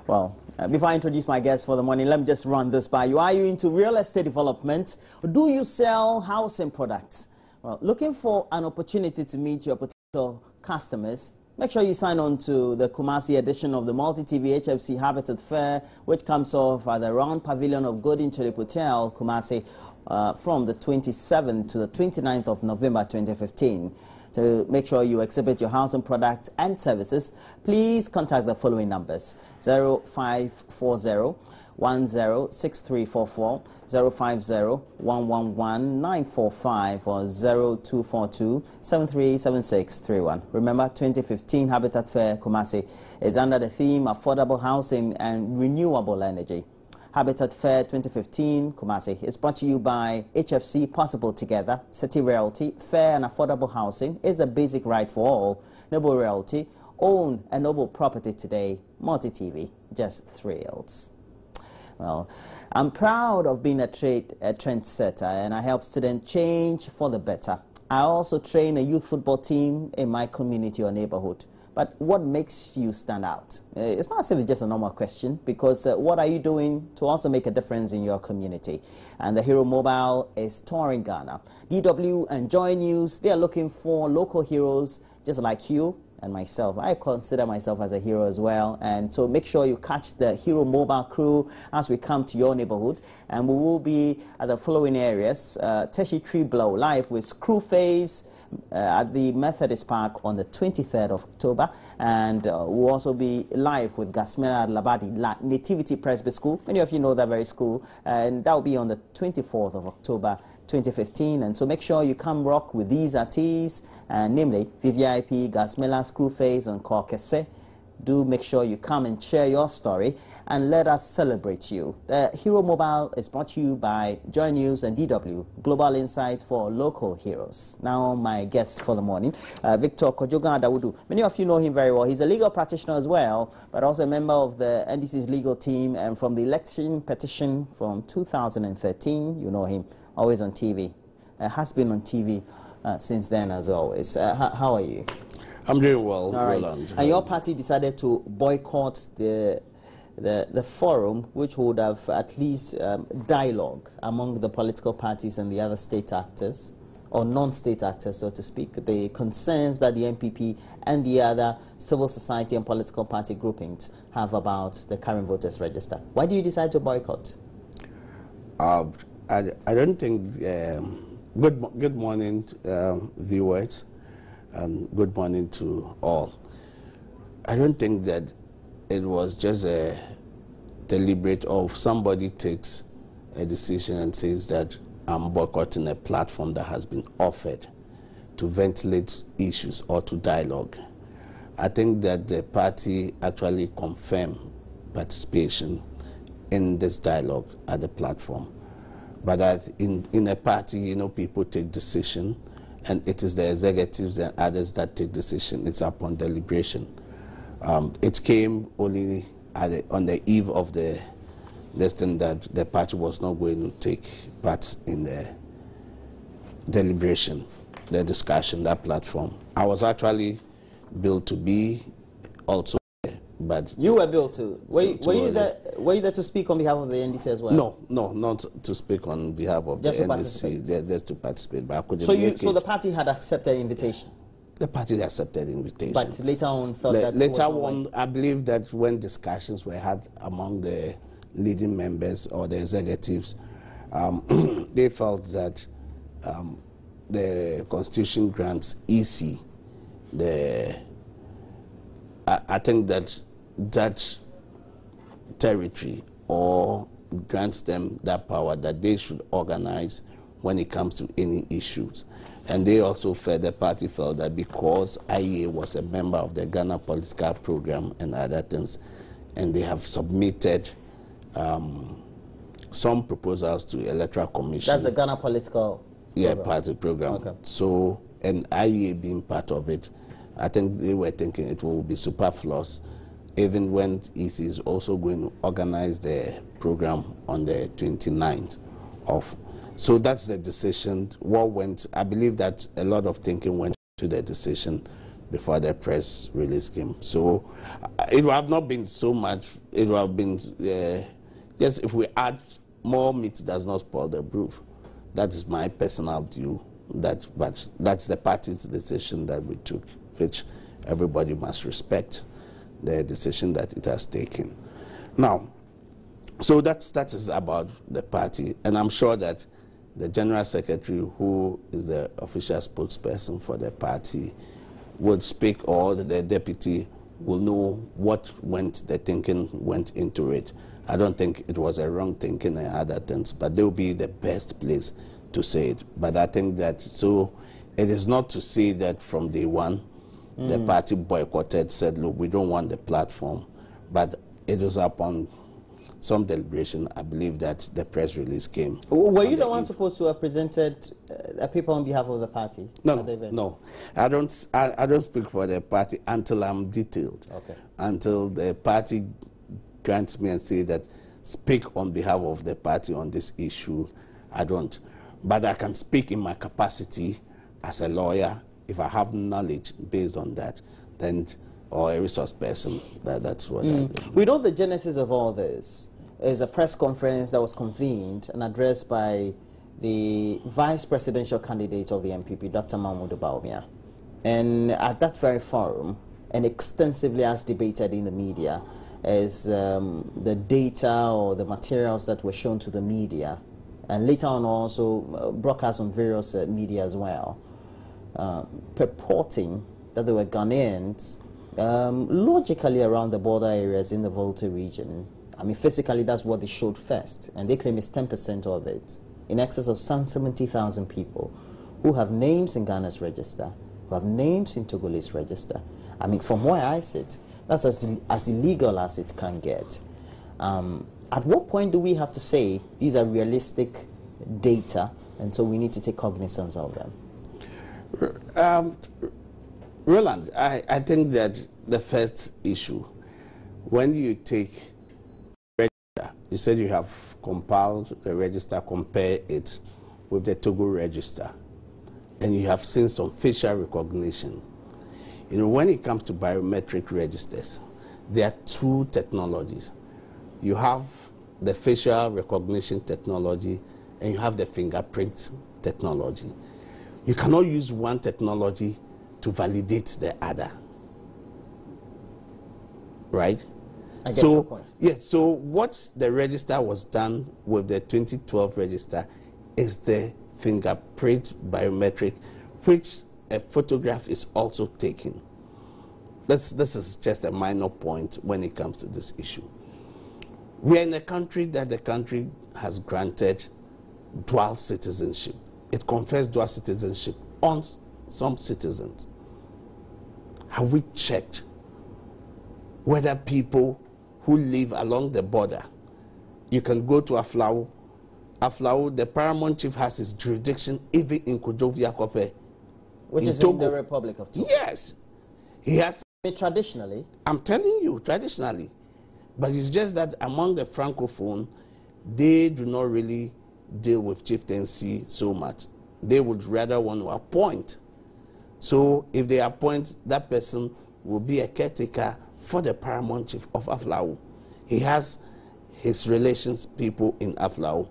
Well, before I introduce my guest for the morning, let me just run this by you. Are you into real estate development? Or do you sell housing products? Well, looking for an opportunity to meet your potential customers? Make sure you sign on to the Kumasi edition of the Multi-TV HFC Habitat Fair, which comes off at the Round Pavilion of Golden Tulip Hotel, Kumasi, from the 27th to the 29th of November 2015. To make sure you exhibit your housing products and services, please contact the following numbers: 0540 106344, 050 111 945, or 0242 737631. Remember, 2015 Habitat Fair Kumasi is under the theme Affordable Housing and Renewable Energy. Habitat Fair 2015 Kumasi is brought to you by HFC Possible Together, City Realty. Fair and affordable housing is a basic right for all. Noble Realty, own a noble property today. Multi-TV, just thrills. Well, I'm proud of being a trendsetter, and I help students change for the better. I also train a youth football team in my community or neighborhood. But what makes you stand out? It's not as if it's just a normal question, because what are you doing to also make a difference in your community? And the Hero Mobile is touring Ghana. DW and Joy News, they are looking for local heroes just like you and myself. I consider myself as a hero as well. And so make sure you catch the Hero Mobile crew as we come to your neighborhood. And we will be at the following areas: Teshi Tree Blow, live with Screwface, at the Methodist Park on the 23rd of October, and we'll also be live with Gasmela Labadi Nativity Presby School. Many of you know that very school, and that will be on the 24th of October 2015. And so make sure you come rock with these artists, namely VVIP, Gasmela, Screwface, and Korkese. Do make sure you come and share your story and let us celebrate you. The Hero Mobile is brought to you by Joy News and DW, Global Insight for Local Heroes. Now, my guest for the morning, Victor Kojogan Dawudu. Many of you know him very well. He's a legal practitioner as well, but also a member of the NDC's legal team, and from the election petition from 2013, you know him, always on TV. Has been on TV since then, as always. How are you? I'm doing well. All right. And your party decided to boycott the forum, which would have at least dialogue among the political parties and the other state actors, or non-state actors, so to speak, the concerns that the NPP and the other civil society and political party groupings have about the current voters register. Why do you decide to boycott? I don't think... good morning, viewers, and good morning to all. I don't think that it was just a deliberate, or somebody takes a decision and says that I'm boycotting a platform that has been offered to ventilate issues or to dialogue. I think that the party actually confirmed participation in this dialogue at the platform. But that in a party, you know, people take decision, and it is the executives and others that take decision. It's upon deliberation. It came only on the eve of the lesson that the party was not going to take part in the deliberation, the discussion, that platform. I was actually billed to be also there, but... You were billed to? Were you there to speak on behalf of the NDC as well? No, not to speak on behalf of the NDC. Just to participate, but I couldn't make it. So the party had accepted the invitation? The party accepted the invitation. But later on thought that... Later on, I believe that when discussions were had among the leading members or the executives, they felt that the Constitution grants EC I think that territory, or grants them that power that they should organize when it comes to any issues. And they also felt, the party felt that because IEA was a member of the Ghana political program and other things, and they have submitted some proposals to Electoral Commission. That's the Ghana political program. Party program. Okay. So, and IEA being part of it, I think they were thinking it will be superfluous, even when EC is also going to organize the program on the 29th of... So that's the decision. I believe that a lot of thinking went to the decision before the press release came. So it would have not been so much. It would have been just if we add more meat does not spoil the broth. That is my personal view. But that's the party's decision that we took, which everybody must respect the decision that it has taken. Now, so that is about the party, and I'm sure that the General Secretary, who is the official spokesperson for the party, would speak, or the deputy will know what the thinking went into it. I don't think it was a wrong thinking and other things, but they will be the best place to say it. But I think that, so it is not to say that from day one, the party boycotted, said, look, we don't want the platform, but it was upon some deliberation, I believe, that the press release came. Were you the one supposed to have presented a paper on behalf of the party? No. I don't speak for the party until I'm detailed. Okay. Until the party grants me and say that speak on behalf of the party on this issue, I don't. But I can speak in my capacity as a lawyer if I have knowledge based on that, then, or a resource person. That's what I do. We know the genesis of all this is a press conference that was convened and addressed by the vice presidential candidate of the MPP, Dr. Mahmoud Bawumia. And at that very forum, and extensively as debated in the media, is the data or the materials that were shown to the media, and later on also broadcast on various media as well, purporting that there were Ghanaians logically around the border areas in the Volta region. I mean, physically, that's what they showed first, and they claim it's 10% of it, in excess of some 70,000 people who have names in Ghana's register, who have names in Togolese register. I mean, from where I sit, that's as illegal as it can get. At what point do we have to say these are realistic data, and so we need to take cognizance of them? Roland, I think that the first issue, when you take register, you said you have compiled the register, compare it with the Togo register, and you have seen some facial recognition. You know, when it comes to biometric registers, there are two technologies. You have the facial recognition technology, and you have the fingerprint technology. You cannot use one technology to validate the other, right? I get your point. Yes, so what the register was done with the 2012 register is the fingerprint biometric, which a photograph is also taken. This is just a minor point when it comes to this issue. We are in a country that the country has granted dual citizenship. It confers dual citizenship on some citizens. Have we checked whether people who live along the border, you can go to Aflao, the paramount chief has his jurisdiction even in Kujovia Kope, which is Togo. In the Republic of Togo. Yes. He has. Traditionally? I'm telling you, traditionally. But it's just that among the Francophone, they do not really deal with chieftaincy so much. They would rather want to appoint. So if they appoint, that person will be a caretaker for the paramount chief of Aflao. He has his relations people in Aflao.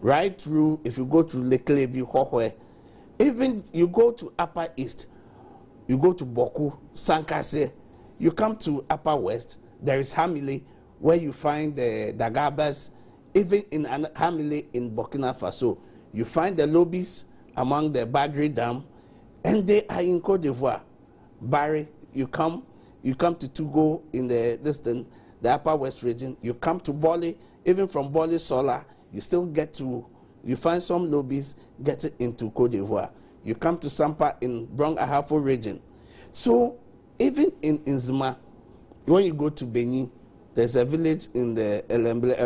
Right through, if you go to Leklebi, Hohwe, even you go to Upper East, you go to Boku, Sankase, you come to Upper West, there is Hamile, where you find the Dagabas. Even in Hamile in Burkina Faso, you find the lobbies among the Badri Dam, and they are in Cote d'Ivoire. Barry, you come to Togo in the Upper West region, you come to Boli, even from Boli Sola, you still get to, you find some lobbies getting into Cote d'Ivoire. You come to Sampa in Brong Ahafo region. So even in Nzima, when you go to Beni, there's a village in the El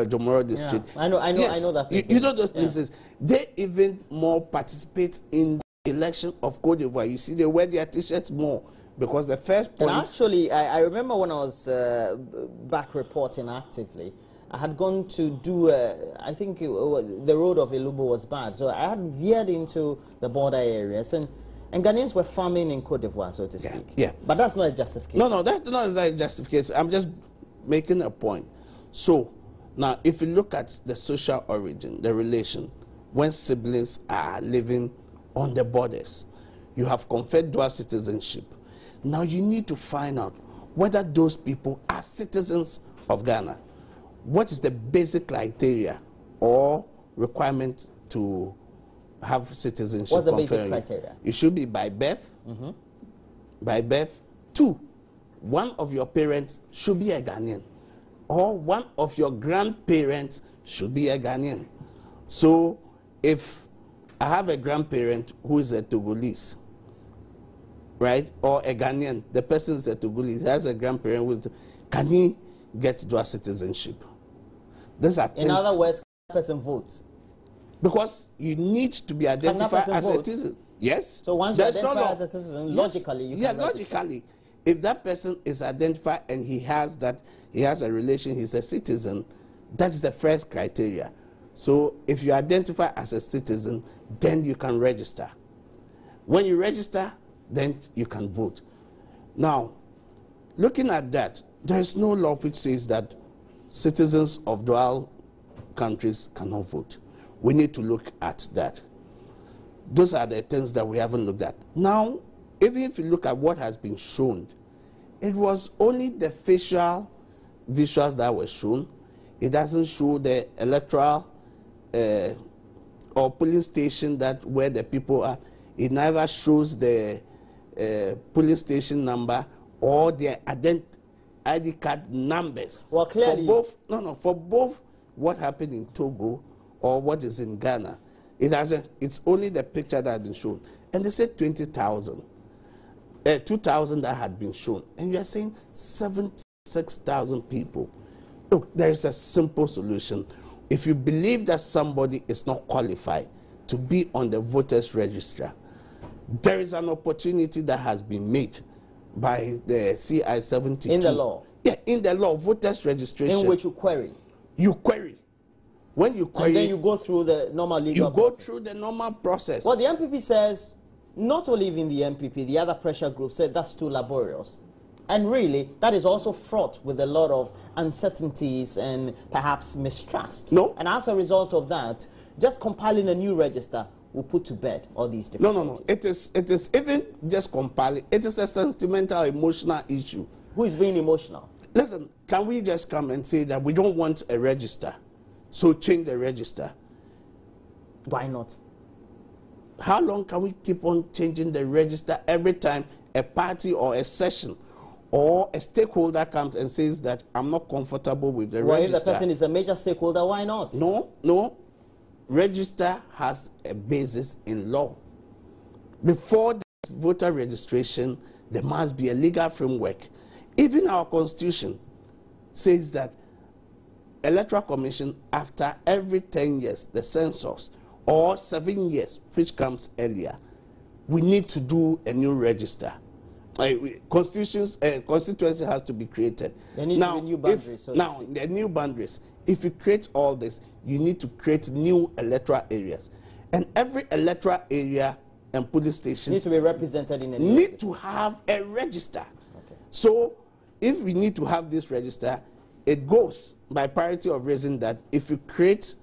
Jomoro district. Yeah. I know that. You know those places. They even more participate in the election of Cote d'Ivoire. You see, they wear their t-shirts more because the first point. And actually, I remember when I was back reporting actively, I had gone to do, I think the road of Ilubu was bad. So I had veered into the border areas. And And Ghanaians were farming in Cote d'Ivoire, so to speak. Yeah. But that's not a justification. No, that's not a justification. I'm just making a point. So, now, if you look at the social origin, the relation, when siblings are living on the borders, you have conferred dual citizenship. Now, you need to find out whether those people are citizens of Ghana. What is the basic criteria or requirement to have citizenship? What's the basic criteria? It should be by birth. By birth. 2, one of your parents should be a Ghanaian, or one of your grandparents should be a Ghanaian. So if I have a grandparent who is a Togolese, right, or a Ghanaian, the person is a Togolese, has a grandparent who is, can he get dual citizenship? These are things. In other words, can that person vote? Because you need to be identified as a citizen. Yes. So once you identify as a citizen, logically, you can logically, if that person is identified and he has a relation, he's a citizen, that's the first criteria. So if you identify as a citizen, then you can register. When you register, then you can vote. Now, looking at that, there is no law which says that citizens of dual countries cannot vote. We need to look at that. Those are the things that we haven't looked at. Now, even if you look at what has been shown, it was only the facial visuals that were shown. It doesn't show the electoral or polling station where the people are. It neither shows the polling station number or their ID card numbers. Well, clearly, for both what happened in Togo or what is in Ghana, it's only the picture that has been shown. And they said 20,000, 2,000 that had been shown. And you are saying 76,000 people. Look, there is a simple solution. If you believe that somebody is not qualified to be on the voters register, there is an opportunity that has been made by the CI-72. In the law? Yeah, in the law, voters registration. In which you query? You query. When you query, and then you go through the normal legal process. You go through the normal process. Well, the MPP says, not only even the MPP, the other pressure group said that's too laborious. And really, that is also fraught with a lot of uncertainties and perhaps mistrust. No. And as a result of that, just compiling a new register will put to bed all these difficulties. No. It is even just compiling. It is a sentimental, emotional issue. Who is being emotional? Listen, can we just come and say that we don't want a register, so change the register? Why not? How long can we keep on changing the register every time a party or a session or a stakeholder comes and says that I'm not comfortable with the register? If the person is a major stakeholder, why not? No. Register has a basis in law. Before this voter registration, there must be a legal framework. Even our constitution says that Electoral Commission, after every 10 years, the census, or 7 years, which comes earlier, we need to do a new register. Constituency has to be created. There needs to be new boundaries. The new boundaries. If you create all this, you need to create new electoral areas. And every electoral area and police station needs to be represented in a need to have a register. Okay. So if we need to have this register, it goes by parity of reason that if you create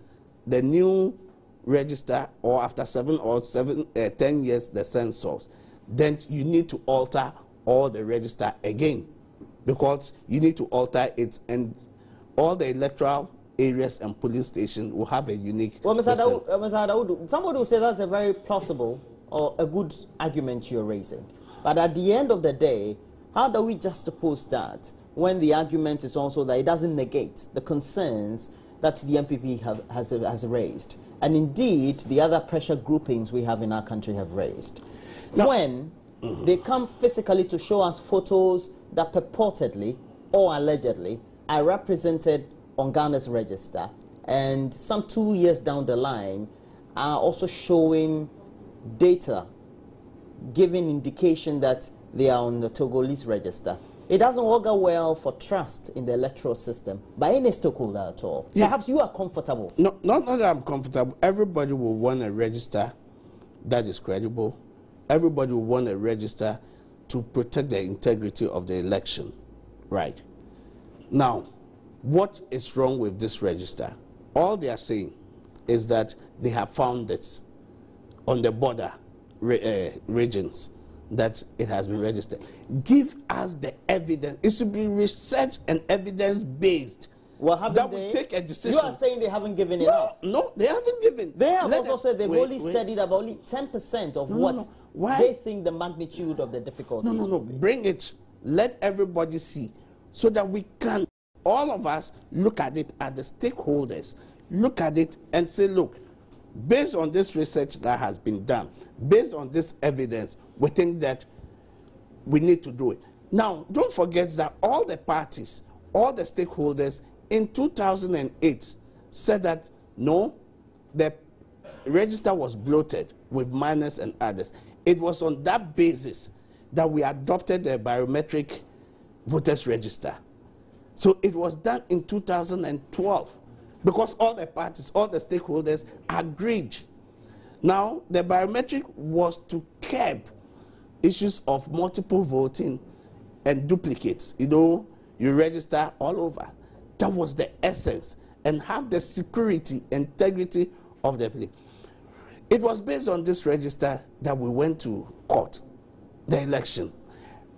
the new register or after 10 years the census, then you need to alter all the register again, because you need to alter it, and all the electoral areas and polling stations will have a unique. Well, Mr. Dawood, somebody will say that's a very plausible or a good argument you're raising. But at the end of the day, how do we juxtapose that when the argument is also that it doesn't negate the concerns that the MPP has raised, and indeed the other pressure groupings we have in our country have raised? Now, when they come physically to show us photos that purportedly or allegedly are represented on Ghana's register, and some 2 years down the line are also showing data giving indication that they are on the Togolese register, it doesn't augur well for trust in the electoral system by any stakeholder at all. Yeah. Perhaps you are comfortable. No, not that I'm comfortable. Everybody will want a register that is credible, everybody will want to register to protect the integrity of the election, right? Now, what is wrong with this register? All they are saying is that they have found this on the border regions, that it has been registered. Give us the evidence. It should be research and evidence-based. Well, that will take a decision. You are saying they haven't given enough. No, they haven't given. They have also said they've only studied about only 10% of what they think the magnitude of the difficulties. No. Bring it. Let everybody see, so that we can, all of us, look at it as the stakeholders, look at it and say, look, based on this research that has been done, based on this evidence, we think that we need to do it. Now, don't forget that all the parties, all the stakeholders in 2008 said that, no, the register was bloated with minors and others. It was on that basis that we adopted the biometric voters register. So it was done in 2012 because all the parties, all the stakeholders agreed. Now, the biometric was to curb issues of multiple voting and duplicates. You know, you register all over. That was the essence, and have the security, integrity of the place. It was based on this register that we went to court, the election,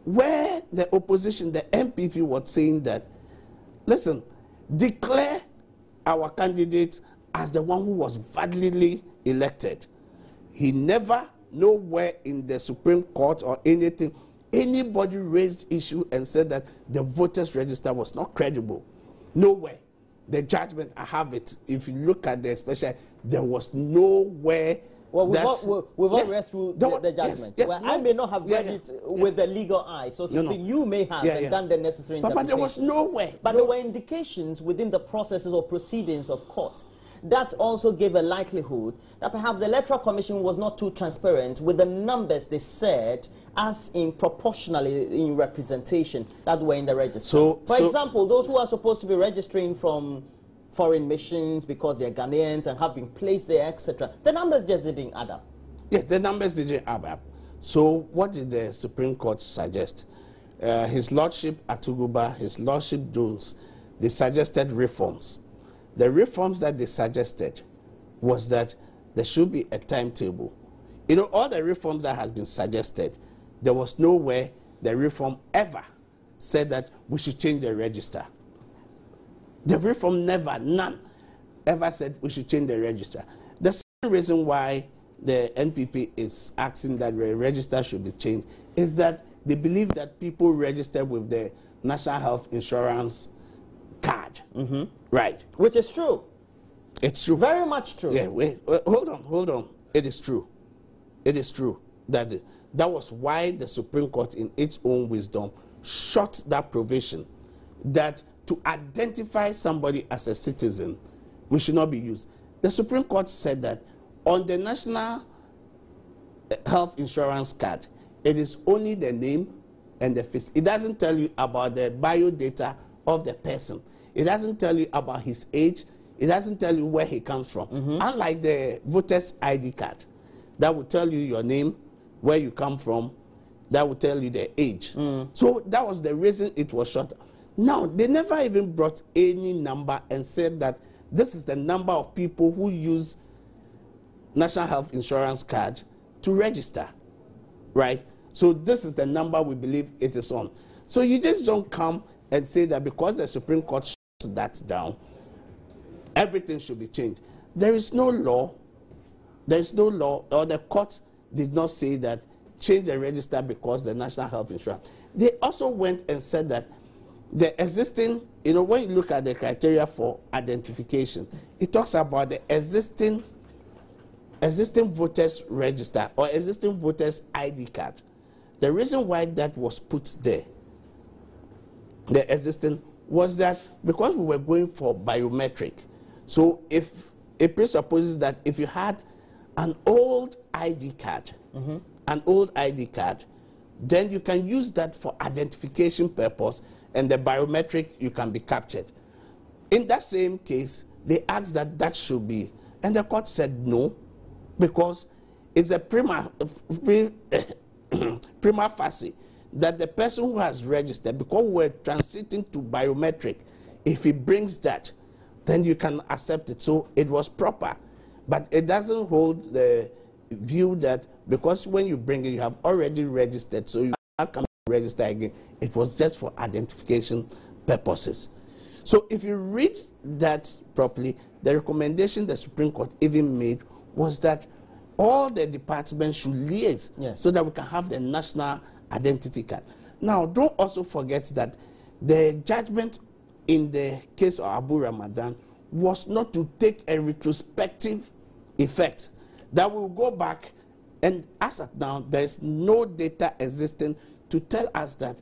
where the opposition, the MPP, was saying that, listen, declare our candidate as the one who was validly elected. He never, nowhere in the Supreme Court or anything, anybody raised issue and said that the voters register was not credible. Nowhere. The judgment, I have it. If you look at the special, there was nowhere. Well, we've all read through the judgment. Yes, well, I may not have read it with the legal eye, so to speak. You may have and done the necessary interpretation. But there was nowhere. But there were indications within the processes or proceedings of court that also gave a likelihood that perhaps the Electoral Commission was not too transparent with the numbers they said as in proportionally in representation that were in the register. For example, those who are supposed to be registering from foreign missions because they're Ghanaians and have been placed there, etc., the numbers just didn't add up. Yeah, the numbers didn't add up. So what did the Supreme Court suggest? His Lordship Atuguba, His Lordship Jones, they suggested reforms. The reforms that they suggested was that there should be a timetable. You know, all the reforms that has been suggested, there was nowhere the reform ever said that we should change the register. The reform never, none, ever said we should change the register. The second reason why the NPP is asking that the register should be changed is that they believe that people register with the National Health Insurance card. Right. Which is true. It's true. Very much true. Yeah, wait, hold on. It is true. It is true that that was why the Supreme Court, in its own wisdom, shot that provision that to identify somebody as a citizen, we should not be used. The Supreme Court said that on the National Health Insurance card, it is only the name and the face. It doesn't tell you about the biodata of the person. It doesn't tell you about his age. It doesn't tell you where he comes from. Unlike the voter's ID card, that will tell you your name, where you come from, that will tell you the age. So that was the reason it was shot. Now, they never even brought any number and said that this is the number of people who use National Health Insurance card to register, right? So this is the number we believe it is on. So you just don't come and say that because the Supreme Court shuts that down, everything should be changed. There is no law. There is no law, or the court did not say that change the register because the National Health Insurance. They also went and said that the existing, you know, when you look at the criteria for identification, it talks about the existing voters register or existing voters ID card. The reason why that was put there, the existing, was that because we were going for biometric. So if it presupposes that if you had an old ID card, then you can use that for identification purpose, and the biometric, you can be captured. In that same case, they asked that that should be, and the court said no, because it's a prima facie that the person who has registered, because we're transiting to biometric, if he brings that, then you can accept it. So it was proper. But it doesn't hold the view that because when you bring it, you have already registered, so you can't come register again. It was just for identification purposes. So if you read that properly, the recommendation the Supreme Court even made was that all the departments should liaise so that we can have the national identity card. Now, don't also forget that the judgment in the case of Abu Ramadan was not to take a retrospective effect. That will go back, and as of now, there is no data existing to tell us that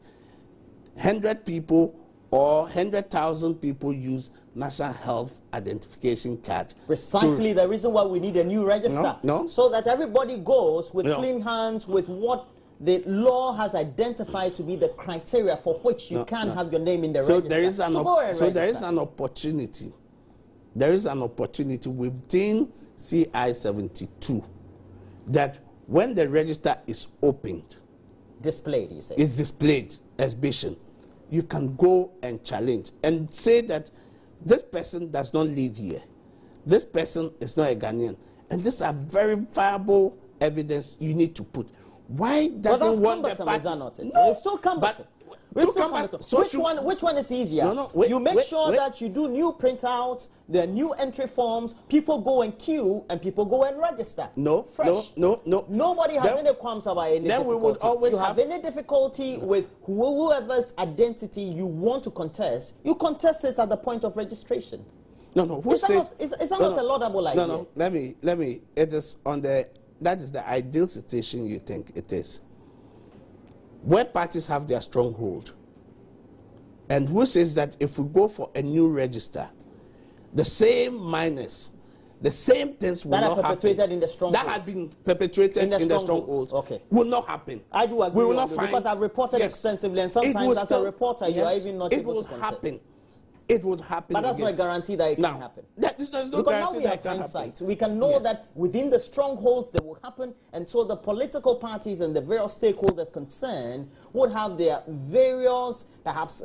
100 people or 100,000 people use National Health Identification Card. Precisely the reason why we need a new register. So that everybody goes with clean hands, with what the law has identified to be the criteria for which you can have your name in the register. There is an opportunity. There is an opportunity within CI 72 that when the register is opened, displayed, you say? It's displayed, exhibition. You can go and challenge and say that this person does not live here. This person is not a Ghanaian. And these are verifiable evidence you need to put. Why doesn't one the parties? Is that not it? No, it's still cumbersome. So which one is easier? You make sure that you do new printouts, there are new entry forms, people go and queue, and people go and register. Fresh. Nobody has any qualms about any difficulty. We would always have any difficulty with whoever's identity you want to contest, you contest it at the point of registration. Is that not a laudable idea? Let me, it is on the, that is the ideal situation you think it is. Where parties have their stronghold, and who says that if we go for a new register, the same minus, the same things will not happen. In the stronghold. That had been perpetuated in the stronghold. Will not happen. I do agree. We will not find, because I've reported extensively, and sometimes as a reporter, you are even not able to contest. Happen. It would happen. But that's not a guarantee that it can happen. There's no because now we have hindsight. We can know that within the strongholds they will happen, and so the political parties and the various stakeholders concerned would have their various, perhaps,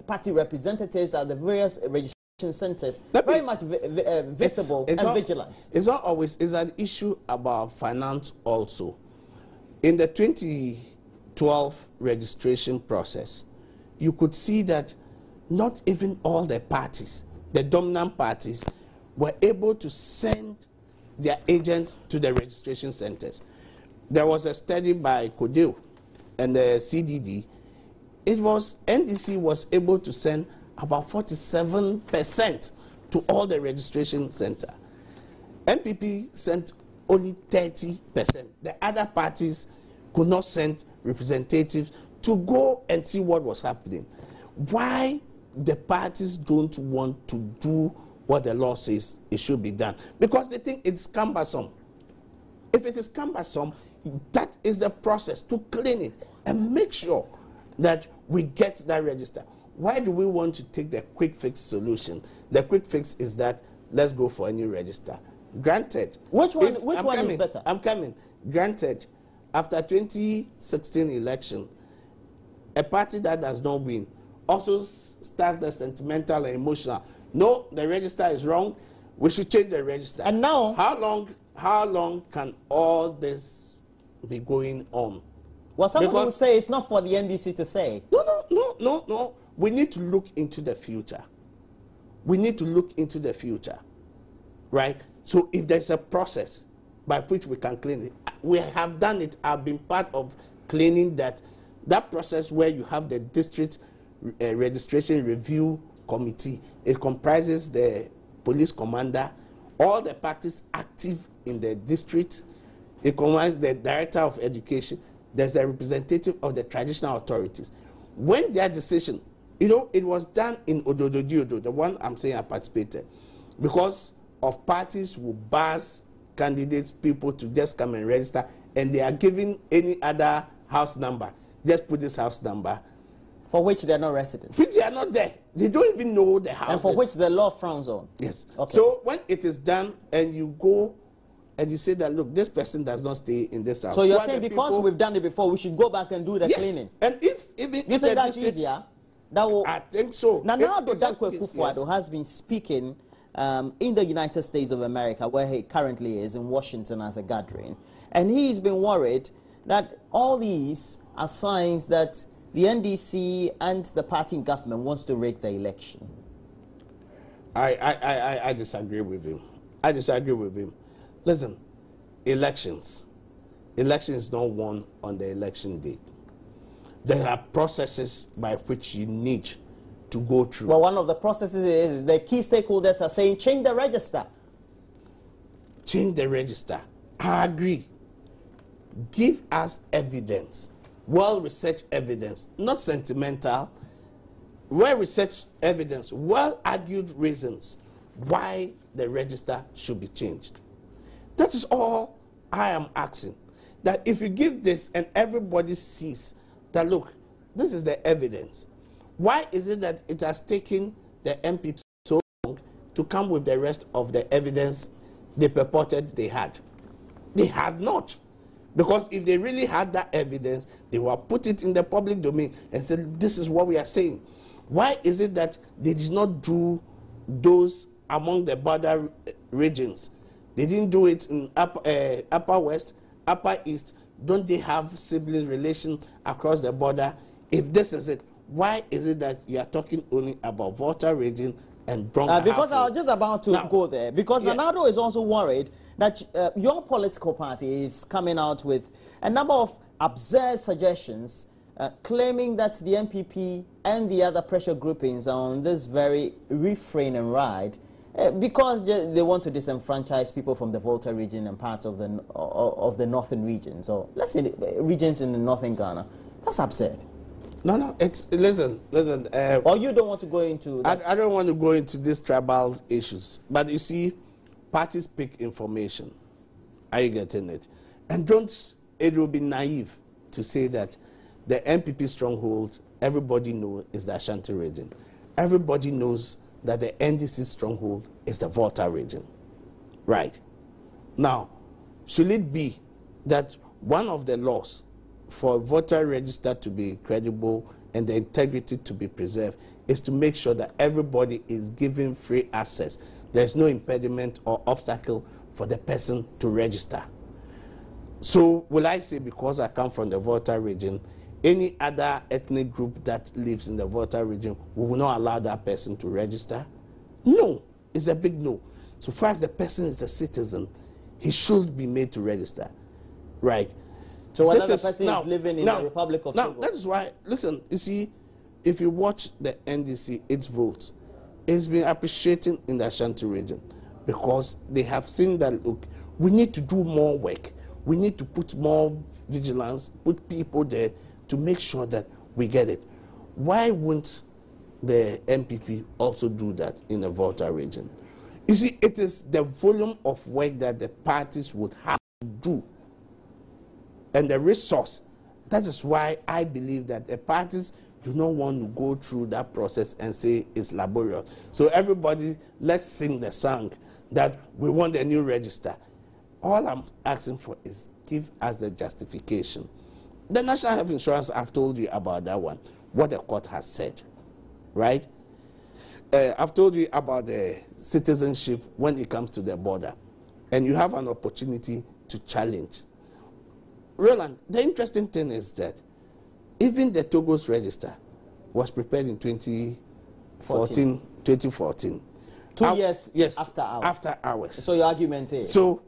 party representatives at the various registration centers very much visible and vigilant. It's not always. It's an issue about finance also. In the 2012 registration process, you could see that not even all the parties, the dominant parties, were able to send their agents to the registration centers. There was a study by Codeo and the CDD. It was, NDC was able to send about 47% to all the registration center. MPP sent only 30%. The other parties could not send representatives to go and see what was happening. Why the parties don't want to do what the law says it should be done? Because they think it's cumbersome. If it is cumbersome, that is the process to clean it and make sure that we get that register. Why do we want to take the quick fix solution? The quick fix is that let's go for a new register. Granted. Which one is better? I'm coming. Granted, after 2016 election, a party that does not win also starts the sentimental and emotional. No, the register is wrong. We should change the register. And now, how long can all this be going on? Well, somebody will say it's not for the NDC to say. No. We need to look into the future. We need to look into the future, right? So if there's a process by which we can clean it, we have done it. I've been part of cleaning that process where you have the district registration review committee. It comprises the police commander, all the parties active in the district. It comprises the director of education. There's a representative of the traditional authorities. When their decision, it was done in Odododiodo, the one I'm saying I participated, because of parties who bars candidates, people to just come and register, and they are giving any other house number. Just put this house number. For which they are not residents. Which they are not there. They don't even know the house. And for which the law frowns on. Yes. Okay. So when it is done and you go and you say that, look, this person does not stay in this house. So you're saying because we've done it before, we should go back and do the cleaning? And if you think that's easier? That will, I think so. Now Dankwa Akufo-Addo has been speaking in the United States of America, where he currently is, in Washington at a gathering. And he's been worried that all these are signs that the NDC and the party in government wants to rig the election. I disagree with him. I disagree with him. Listen, elections don't won on the election date. There are processes by which you need to go through. Well, one of the processes is the key stakeholders are saying change the register. Change the register. I agree. Give us evidence, well-researched evidence, not sentimental, well-researched evidence, well-argued reasons why the register should be changed. That is all I am asking. That if you give this and everybody sees that, look, this is the evidence, why is it that it has taken the MPP so long to come with the rest of the evidence they purported they had? They had not. Because if they really had that evidence, they will put it in the public domain and say, this is what we are saying. Why is it that they did not do those among the border regions? They didn't do it in Upper West, Upper East. Don't they have sibling relation across the border? If this is it, why is it that you are talking only about Volta region and Bronx? Because I was just about to go there. Because Nanado is also worried that your political party is coming out with a number of absurd suggestions claiming that the MPP and the other pressure groupings are on this very refrain and ride because they want to disenfranchise people from the Volta region and parts of the northern region. So let's say regions in the northern Ghana. That's absurd. No, it's, listen. Or you don't want to go into that? I don't want to go into these tribal issues. But you see, parties pick information. Are you getting it? And it will be naive to say that the MPP stronghold, everybody knows, is the Ashanti region. Everybody knows that the NDC stronghold is the Volta region. Right. Now, should it be that one of the laws for a voter register to be credible and the integrity to be preserved is to make sure that everybody is given free access? There's no impediment or obstacle for the person to register. So will I say, because I come from the Volta region, any other ethnic group that lives in the Volta region, we will not allow that person to register? No, it's a big no. So far as the person is a citizen, he should be made to register, right? So whether the person is living in the Republic of Togo? That is why, listen, you see, if you watch the NDC, its votes, it's been appreciating in the Ashanti region because they have seen that, look, we need to do more work. We need to put more vigilance, put people there to make sure that we get it. Why wouldn't the MPP also do that in the Volta region? You see, it is the volume of work that the parties would have to do and the resource. That is why I believe that the parties do not want to go through that process and say it's laborious. So everybody, let's sing the song that we want a new register. All I'm asking for is give us the justification. The National Health Insurance, I've told you about that one, what the court has said, right? I've told you about the citizenship when it comes to the border, and you have an opportunity to challenge. Roland, the interesting thing is that even the Togo's register was prepared in 2014. 2 years yes, after ours. So your argument is? So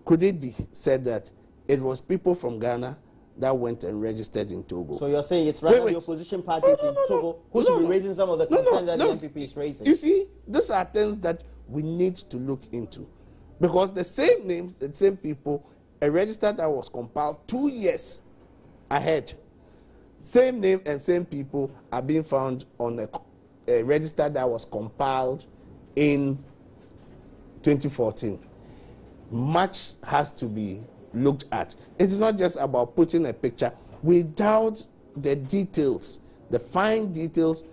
could it be said that it was people from Ghana that went and registered in Togo? So you're saying it's rather the opposition parties in Togo who should be raising some of the concerns that the MPP is raising? You see, these are things that we need to look into. Because the same names, the same people, a register that was compiled 2 years ahead, same name and same people are being found on a register that was compiled in 2014. Much has to be looked at. It is not just about putting a picture without the details, the fine details,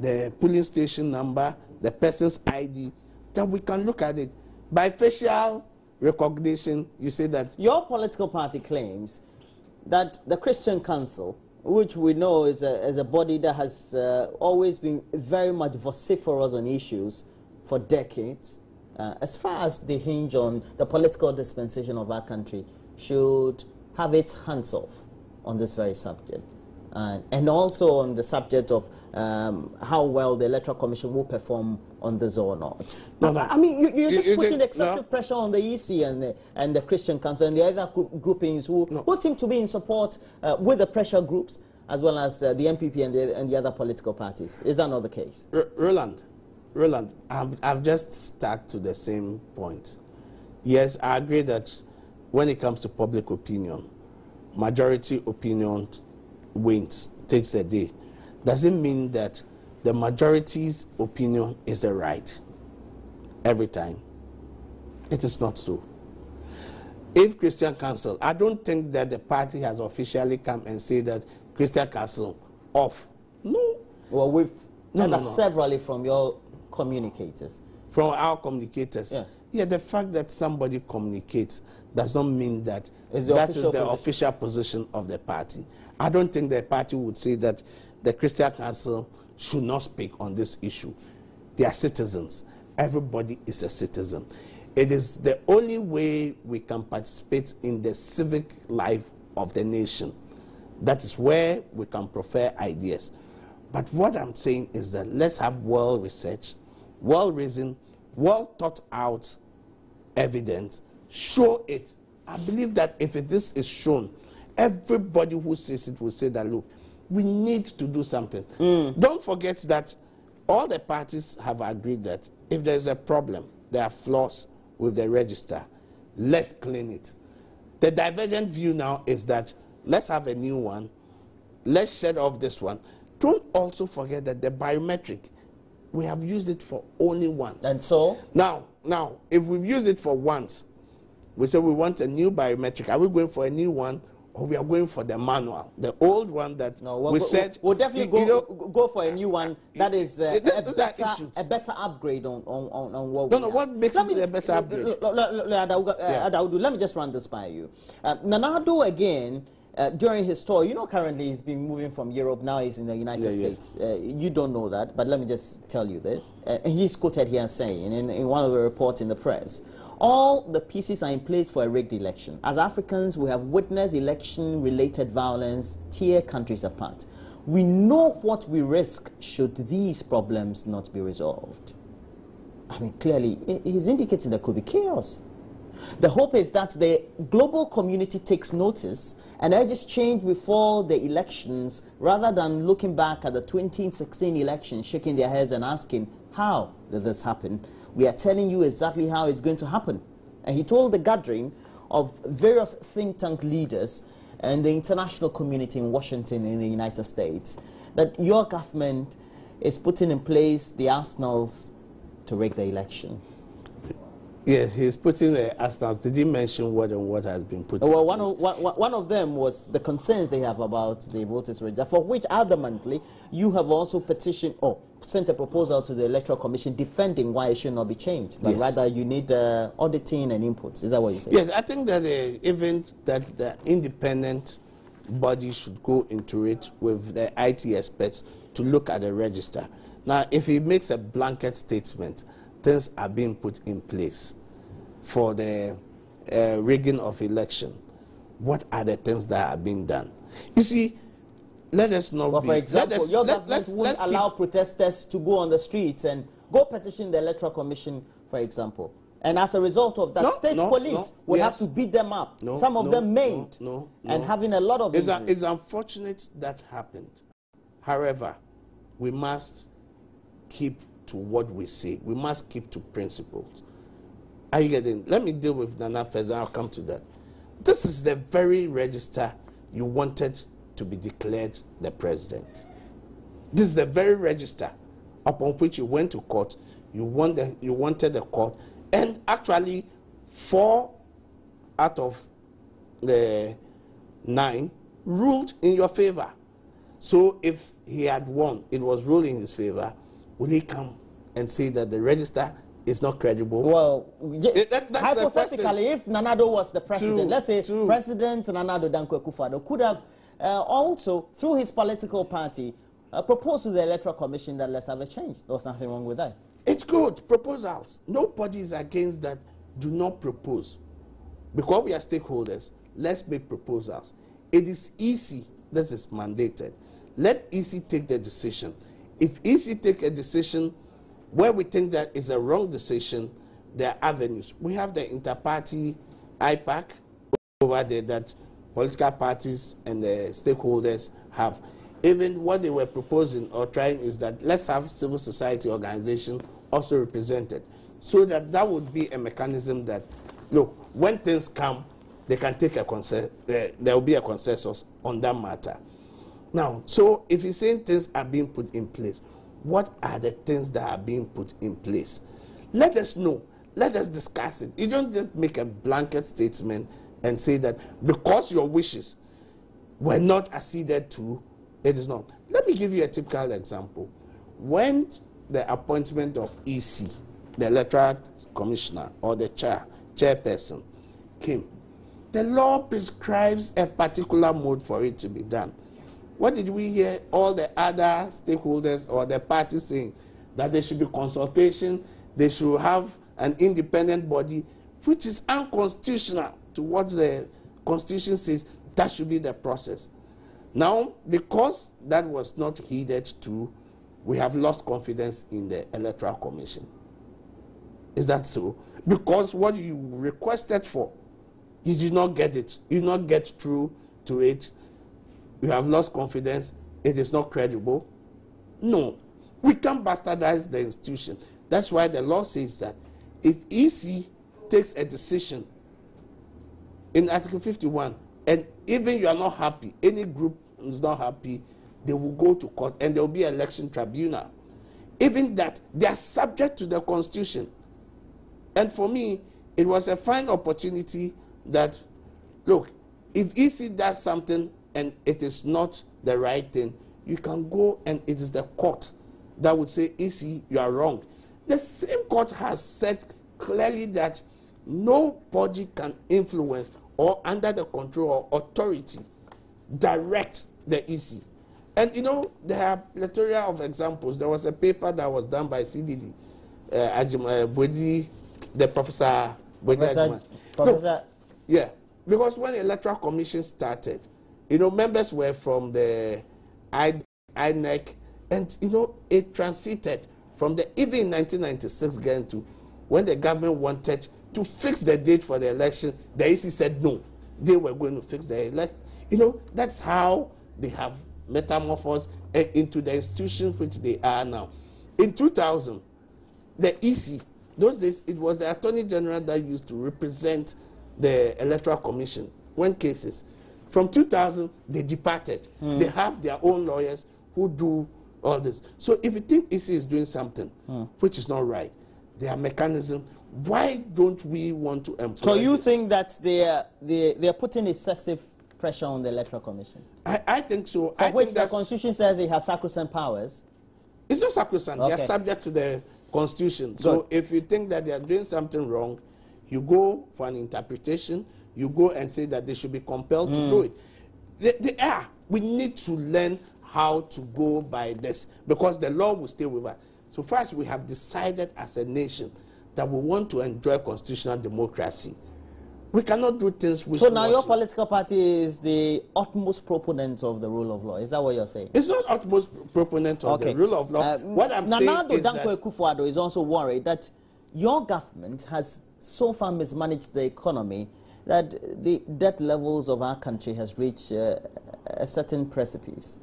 the polling station number, the person's ID, that we can look at it. By facial recognition, you say that... Your political party claims that the Christian Council, which we know is a body that has always been very much vociferous on issues for decades, as far as they hinge on the political dispensation of our country, should have its hands off on this very subject. And also on the subject of how well the Electoral Commission will perform on this or not. No. I mean, you're just putting excessive pressure on the EC and the Christian Council and the other groupings who seem to be in support with the pressure groups as well as the MPP and the other political parties. Is that not the case? Roland, I've just stuck to the same point. Yes, I agree that when it comes to public opinion, majority opinion wins, takes the day. Doesn't mean that the majority's opinion is the right every time. It is not so. If Christian Council, I don't think that the party has officially come and said that Christian Council off. No. Well, we've heard severally from your communicators. From our communicators. Yes. Yeah, the fact that somebody communicates does not mean that that is the official position of the party. I don't think the party would say that the Christian Council should not speak on this issue. They are citizens. Everybody is a citizen. It is the only way we can participate in the civic life of the nation. That is where we can prefer ideas. But what I'm saying is that let's have well-researched, well-reasoned, well-thought-out evidence. Show it. I believe that if this is shown, everybody who says it will say that, look, we need to do something. Don't forget that all the parties have agreed that if there's a problem, there are flaws with the register, let's clean it. The divergent view now is that let's have a new one, let's shed off this one. Don't also forget that the biometric, we have used it for only once. And so? Now, if we've used it for once, we say we want a new biometric. Are we going for a new one, or we are going for the manual, the old one that we'll definitely go for a new one that is a better upgrade on what we have. What makes it a better upgrade? Let me just run this by you. Nanado again, during his tour, you know, currently he's been moving from Europe, now he's in the United States. You don't know that, but let me just tell you this. He's quoted here saying, in one of the reports in the press, all the pieces are in place for a rigged election. As Africans, we have witnessed election-related violence tear countries apart. We know what we risk should these problems not be resolved. I mean, clearly, he's indicating there could be chaos. The hope is that the global community takes notice and urges change before the elections, rather than looking back at the 2016 election, shaking their heads and asking, how did this happen? We are telling you exactly how it's going to happen. And he told the gathering of various think tank leaders and the international community in Washington in the United States that your government is putting in place the arsenals to rig the election. Yes, he's putting the arsenals. Did he mention what has been put in place? One of them was the concerns they have about the voters' register, for which adamantly you have also petitioned or sent a proposal to the Electoral Commission defending why it should not be changed, but rather you need auditing and inputs. Is that what you say? Yes, I think that even that the independent body should go into it with the IT experts to look at the register. Now, if he makes a blanket statement, things are being put in place for the rigging of election. What are the things that are being done? You see, let us not for example, your government won't allow protesters to go on the streets and go petition the Electoral Commission, for example. And as a result of that, state police will have to beat them up. Some of them maimed and having a lot of injuries. It's unfortunate that happened. However, we must keep to what we say. We must keep to principles. Are you getting? Let me deal with Nana first, and I'll come to that. This is the very register you wanted to be declared the president. This is the very register upon which you went to court. You wanted the court, and actually 4 out of the 9 ruled in your favor. So if he had won, it was ruled in his favor, will he come and say that the register it's not credible. Well, That's hypothetically, if Nanado was the president, let's say True. President Nanado Dankwa Akufo-Addo could have also, through his political party, proposed to the Electoral Commission that let's have a change. There was nothing wrong with that. It's good. Proposals. Nobody is against that. Do not propose. Because we are stakeholders, let's make proposals. It is easy. This is mandated. Let EC take the decision. If EC take a decision where we think that it's a wrong decision, there are avenues. We have the inter-party IPAC over there that political parties and the stakeholders have. Even what they were proposing or trying is that let's have civil society organization also represented, so that that would be a mechanism that, look, when things come, they can take a consensus. There will be a consensus on that matter. Now, so if you're saying things are being put in place, what are the things that are being put in place? Let us know. Let us discuss it. You don't just make a blanket statement and say that because your wishes were not acceded to, it is not. Let me give you a typical example. When the appointment of EC, the Electoral Commissioner or the chairperson came, the law prescribes a particular mode for it to be done. What did we hear all the other stakeholders or the parties saying? That there should be consultation, they should have an independent body, which is unconstitutional to what the Constitution says. That should be the process. Now, because that was not heeded to, we have lost confidence in the Electoral Commission. Is that so? Because what you requested for, you did not get it. You did not get through to it. You have lost confidence. It is not credible. No. We can't bastardize the institution. That's why the law says that if EC takes a decision in Article 51, and even you are not happy, any group is not happy, they will go to court and there will be an election tribunal. Even that, they are subject to the Constitution. And for me, it was a fine opportunity that, look, if EC does something and it is not the right thing, you can go and it is the court that would say, EC, you are wrong. The same court has said clearly that nobody can influence or under the control or authority direct the EC. And you know, there are plethora of examples. There was a paper that was done by CDD, the Professor Bodi. Professor. Yeah, because when the Electoral Commission started, you know, members were from the INEC, and you know, it transited from the, even in 1996 getting to when the government wanted to fix the date for the election, the EC said no, they were going to fix the election. You know, that's how they have metamorphosed into the institution which they are now. In 2000, the EC, those days, it was the Attorney General that used to represent the Electoral Commission when cases. From 2000, they departed. They have their own lawyers who do all this. So if you think EC is doing something which is not right, there are mechanisms. Why don't we want to employ So you this? think that they are putting excessive pressure on the Electoral Commission? I think so. For which the Constitution says it has sacrosanct powers? It's not sacrosanct. Okay. They are subject to the Constitution. So if you think that they are doing something wrong, you go for an interpretation. You go and say that they should be compelled to do it. They are. We need to learn how to go by this because the law will stay with us. So first, we have decided as a nation that we want to enjoy constitutional democracy. We cannot do things which... So now your political party is the utmost proponent of the rule of law. Is that what you're saying? It's not utmost proponent of the rule of law. What I'm saying is that... Dankwa Akufo-Addo is also worried that your government has so far mismanaged the economy that the debt levels of our country has reached a certain precipice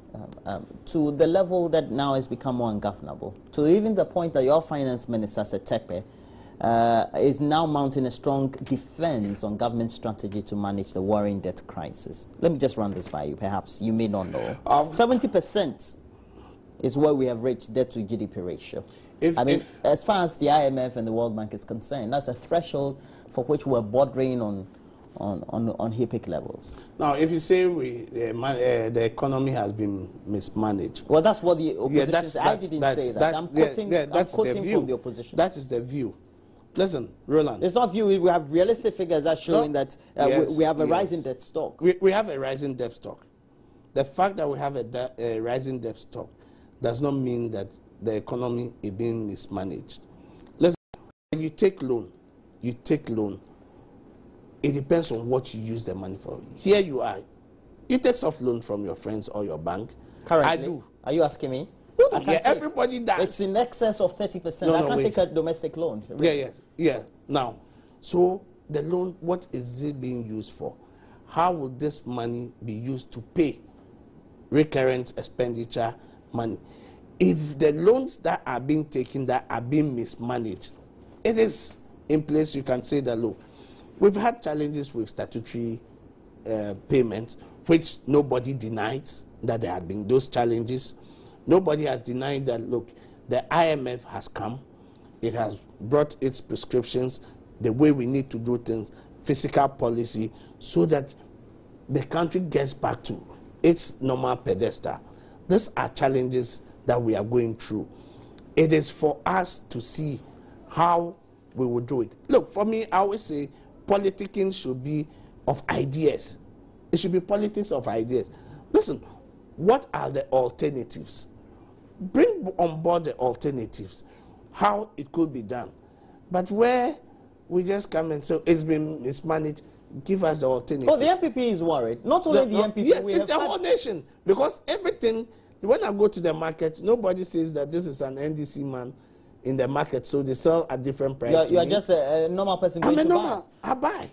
to the level that now has become more ungovernable, to even the point that your finance minister, Setepe, is now mounting a strong defense on government strategy to manage the worrying debt crisis. Let me just run this by you. Perhaps you may not know. 70% is where we have reached debt to GDP ratio. As far as the IMF and the World Bank is concerned, that's a threshold for which we're bordering on HIPIC levels. Now, if you say the economy has been mismanaged... Well, that's what the opposition said. I didn't say that. I'm quoting from the opposition. That is the view. Listen, Roland. It's not view. We have realistic figures that showing that we have a rising debt stock. We have a rising debt stock. The fact that we have a rising debt stock does not mean that the economy is being mismanaged. Listen, when you take loan, it depends on what you use the money for. Here you are. You take soft loan from your friends or your bank. Currently? I do. Are you asking me? Yeah, everybody does. It's in excess of 30%. I can't take a domestic loan. Really. Yeah. Now, so the loan, what is it being used for? How will this money be used to pay recurrent expenditure money? If the loans that are being taken that are being mismanaged, it is in place. You can say that, look, we've had challenges with statutory payments, which nobody denies that there have been those challenges. Nobody has denied that, look, the IMF has come. It has brought its prescriptions, the way we need to do things, fiscal policy, so that the country gets back to its normal pedestal. These are challenges that we are going through. It is for us to see how we will do it. Look, for me, I always say politicking should be of ideas. It should be politics of ideas. Listen, what are the alternatives? Bring on board the alternatives, how it could be done. But where we just come and say it's been mismanaged, give us the alternative. Oh, the MPP is worried. Not only the MPP, yes, it's the whole nation. Because everything, when I go to the market, nobody says that this is an NDC man in the market, so they sell at different prices. You are just a normal person going to buy. I buy.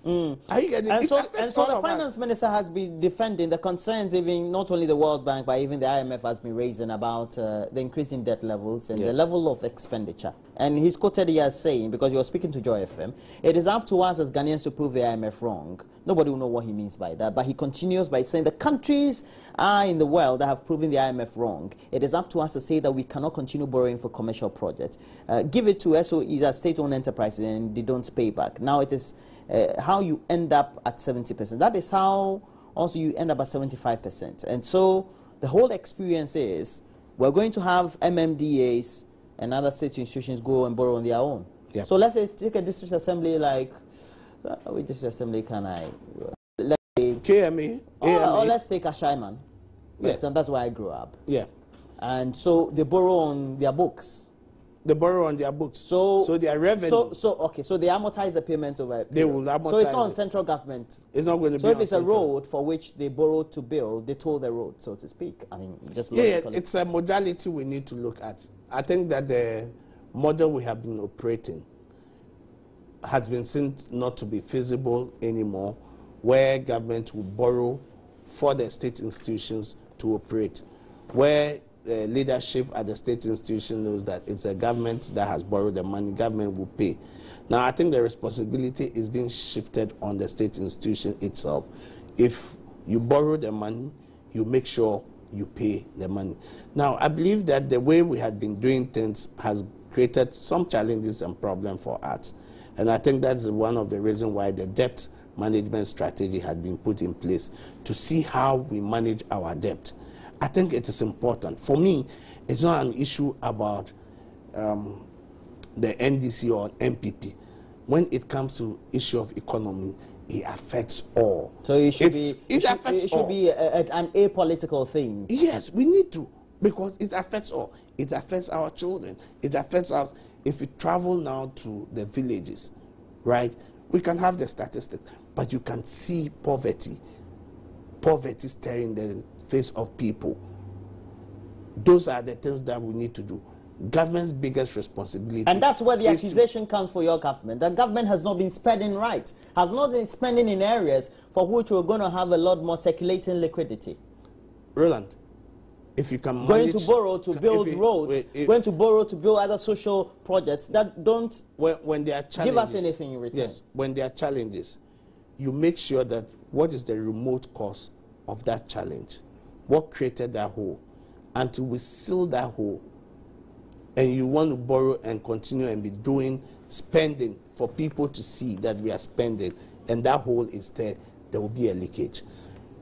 Are you getting and so the finance minister has been defending the concerns, even not only the World Bank, but even the IMF has been raising about the increasing debt levels and the level of expenditure. And he's quoted here as saying, because you were speaking to Joy FM, it is up to us as Ghanaians to prove the IMF wrong. Nobody will know what he means by that, but he continues by saying the countries in the world that have proven the IMF wrong, it is up to us to say that we cannot continue borrowing for commercial projects. Give it to SOEs as state-owned enterprises and they don't pay back. Now it is how you end up at 70%. That is how also you end up at 75%. And so the whole experience is we're going to have MMDAs and other state institutions go and borrow on their own. Yep. So let's say take a district assembly like, which district assembly can I? Let's say KMA. Or let's take Ashaiman. Yeah. And that's where I grew up. Yeah. And so they borrow on their books. They borrow on their books. So their revenue. So they amortize the payment over a period. They will amortize. So it's not on central government. It's not going to be. So if it's a road for which they borrowed to build, they toll the road, so to speak. I mean, just logically. It's a modality we need to look at. I think that the model we have been operating has been seen not to be feasible anymore, where government will borrow for the state institutions to operate, where the leadership at the state institution knows that it's a government that has borrowed the money, government will pay. Now, I think the responsibility is being shifted on the state institution itself. If you borrow the money, you make sure you pay the money. Now, I believe that the way we had been doing things has created some challenges and problems for us. And I think that's one of the reasons why the debt management strategy had been put in place to see how we manage our debt. I think it is important. For me, it's not an issue about the NDC or MPP. When it comes to issue of economy, it affects all. So it should be an apolitical thing. Yes, we need to, because it affects all. It affects our children. It affects us. If we travel now to the villages, right, we can have the statistics, but you can see poverty staring the face of people. Those are the things that we need to do. Government's biggest responsibility. And that's where the accusation comes for your government. The government has not been spending right, has not been spending in areas for which we're going to have a lot more circulating liquidity. Roland, if you can going to borrow to build roads, going to borrow to build other social projects that don't when there are challenges, give us anything in return. Yes, when there are challenges, you make sure that what is the remote cause of that challenge, what created that hole, until we seal that hole. And you want to borrow and continue and be doing spending for people to see that we are spending, and that hole is there will be a leakage.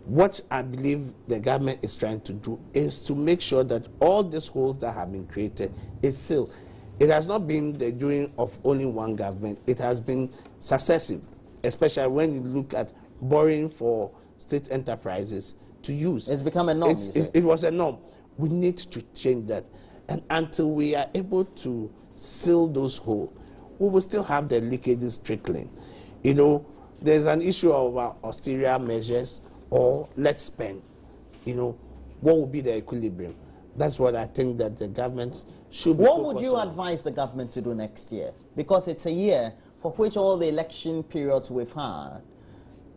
What I believe the government is trying to do is to make sure that all these holes that have been created is sealed. It has not been the doing of only one government. It has been successive, especially when you look at borrowing for state enterprises to use. It's become a norm, it was a norm. We need to change that. And until we are able to seal those holes, we will still have the leakages trickling. You know, there's an issue of austere measures or let's spend. You know, what will be the equilibrium? That's what I think that the government should be What would you advise the government to do next year? Because it's a year for which all the election periods we've had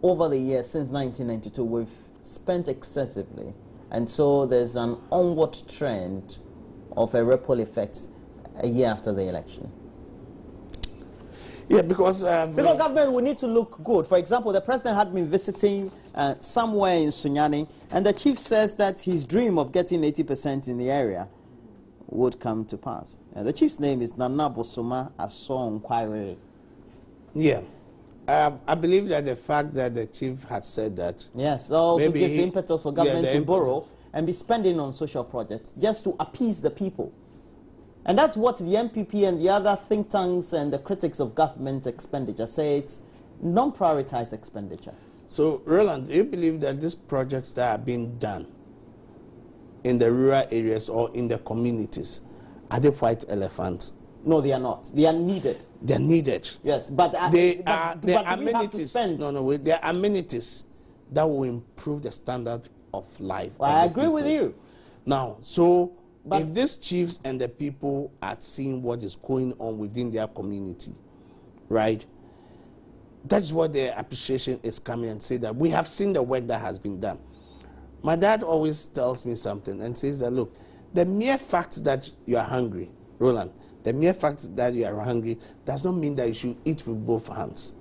over the years since 1992, we've spent excessively. And so there's an onward trend of a ripple effect a year after the election. Yeah, because government will need to look good. For example, the president had been visiting somewhere in Sunyani, and the chief says that his dream of getting 80% in the area would come to pass. The chief's name is Nana Bosoma Aso Nkwari. Yeah. I believe that the fact that the chief had said that... Yes, that also gives impetus for government to borrow and be spending on social projects just to appease the people. And that's what the MPP and the other think tanks and the critics of government expenditure say. It's non-prioritized expenditure. So, Roland, do you believe that these projects that are being done in the rural areas or in the communities, are they white elephants? No, they are not. They are needed. They are needed. Yes, but they are amenities. They are amenities that will improve the standard of life. Well, I agree with you. Now, so if these chiefs and the people are seeing what is going on within their community, right? That's what their appreciation is coming and say that we have seen the work that has been done. My dad always tells me something and says that, look, the mere fact that you are hungry, Roland, the mere fact that you are hungry does not mean that you should eat with both hands.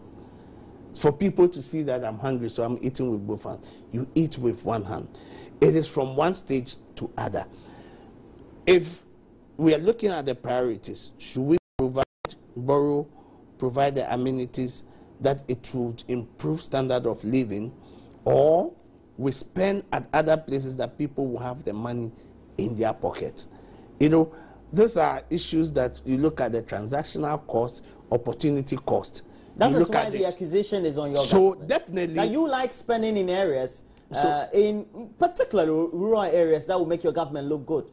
It's for people to see that I'm hungry, so I'm eating with both hands. You eat with one hand. It is from one stage to other. If we are looking at the priorities, should we provide the amenities that it would improve standard of living, or we spend at other places that people will have the money in their pocket? You know, these are issues that you look at the transactional cost, opportunity cost. That is why the accusation is on your government. So definitely... That you like spending in areas, in particular rural areas, that will make your government look good.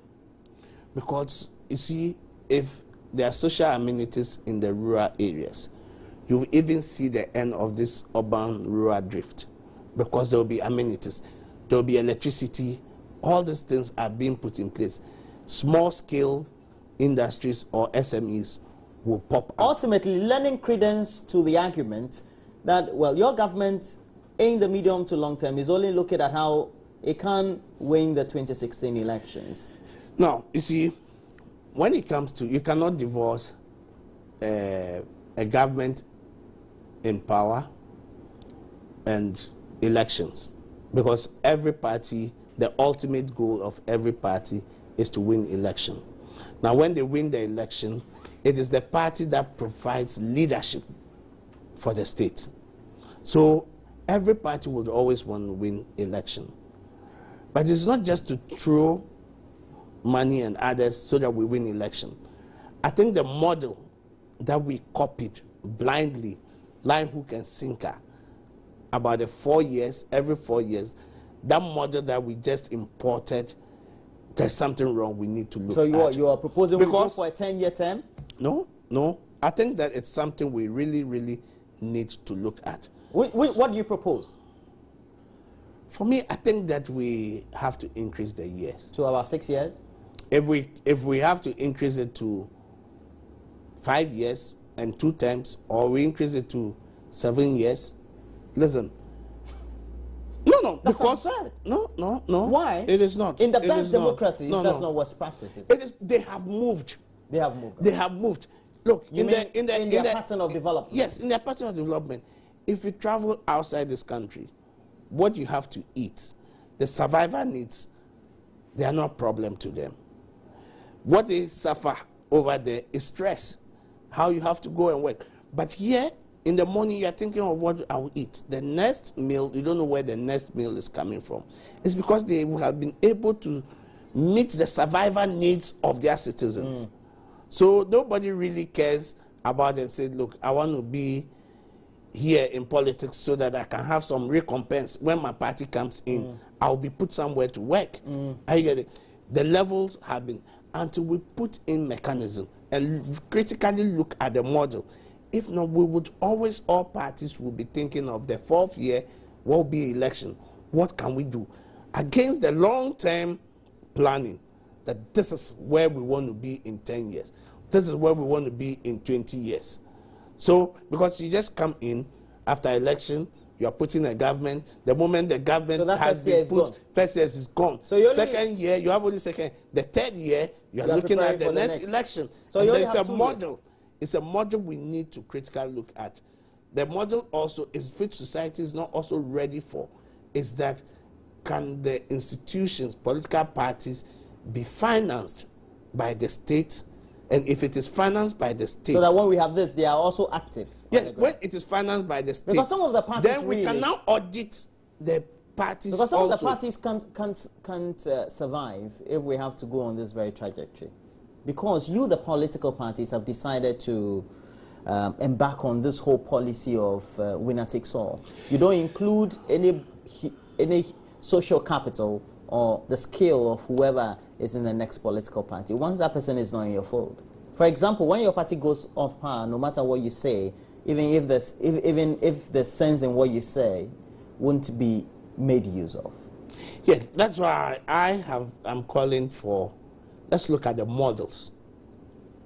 Because, you see, if there are social amenities in the rural areas, you will even see the end of this urban-rural drift. Because there will be amenities, there will be electricity, all these things are being put in place. Small-scale industries or SMEs will pop up. Ultimately, lending credence to the argument that, well, your government in the medium to long term is only looking at how it can win the 2016 elections. Now, you see, when it comes to, you cannot divorce a government in power and elections, because every party, the ultimate goal of every party is to win election. Now, when they win the election, it is the party that provides leadership for the state. So every party would always want to win election. But it's not just to throw money and others so that we win election. I think the model that we copied blindly, line, hook, and sinker, about the 4 years, every 4 years, that model that we just imported, there's something wrong. We need to look at. So you are proposing we go for a 10-year term? No, no. I think that it's something we really, really need to look at. What do you propose? For me, I think that we have to increase the years. To about 6 years? If we have to increase it to 5 years and 2 terms, or we increase it to 7 years, listen. No, that's because absurd. No. Why? It is not. In the best democracies, that's not what's practiced. It is. They have moved. They have moved. They have moved. Look, in their pattern of development. Yes, in their pattern of development. If you travel outside this country, what you have to eat, the survival needs, they are not a problem to them. What they suffer over there is stress, how you have to go and work. But here, in the morning, you are thinking of what I will eat. The next meal, you don't know where the next meal is coming from. It's because they have been able to meet the survival needs of their citizens. So nobody really cares about it and say, look, I want to be here in politics so that I can have some recompense. When my party comes in, I'll be put somewhere to work. I get it. The levels have been, until we put in mechanism and critically look at the model. If not, we would always, all parties will be thinking of the 4th year will be election. What can we do? Against the long-term planning, that this is where we want to be in 10 years. This is where we want to be in 20 years. So, because you just come in after election, you are putting a government. The moment the government has been put, first year is gone. So second year, you have only second. The 3rd year, you are looking at the next election. So there's a model. It's a model we need to critically look at. The model also is which society is not also ready for, is that can the institutions, political parties, be financed by the state? And if it is financed by the state, so that when we have this, they are also active. Yes, when it is financed by the state, because some of the parties then we can now audit the parties. Because some of the parties can't survive if we have to go on this very trajectory. Because you, the political parties, have decided to embark on this whole policy of winner takes all. You don't include any social capital or the skill of whoever is in the next political party. Once that person is not in your fold. For example, when your party goes off power, no matter what you say, even if the sense in what you say won't be made use of. Yes, that's why I'm calling for, let's look at the models.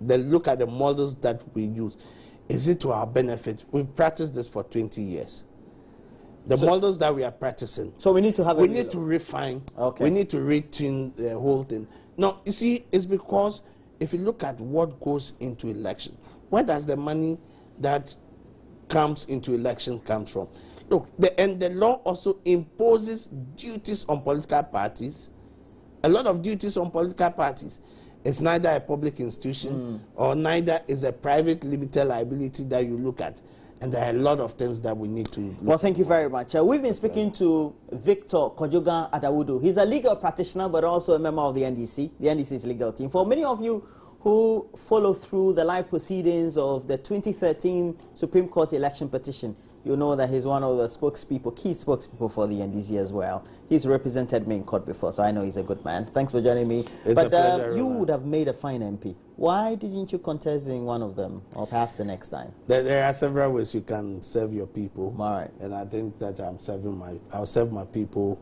Look at the models that we use. Is it to our benefit? We've practiced this for 20 years. The models that we are practicing. So we need to have. We need to refine. Okay. We need to retune the whole thing. No, you see, it's because if you look at what goes into election, where does the money that comes into election come from? Look, the law also imposes duties on political parties. A lot of duties on political parties. It's neither a public institution or neither is a private limited liability that you look at. And there are a lot of things that we need to look Well, thank you very much. We've been speaking to Victor Kojoga Adawudu. He's a legal practitioner, but also a member of the NDC, the NDC's legal team. For many of you who follow through the live proceedings of the 2013 Supreme Court election petition, you know that he's one of the spokespeople, key spokespeople for the NDC as well. He's represented me in court before, so I know he's a good man. Thanks for joining me. It's a pleasure, you would have made a fine MP. Why didn't you contest in one of them, or perhaps the next time? There are several ways you can serve your people. All right. And I think that I'll serve my people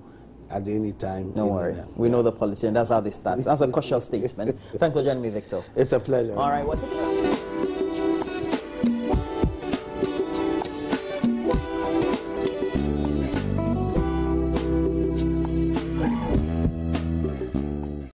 at any time. No worry. We know the policy, and that's how they start. That's a cautious statement. Thanks for joining me, Victor. It's a pleasure. All right. Well,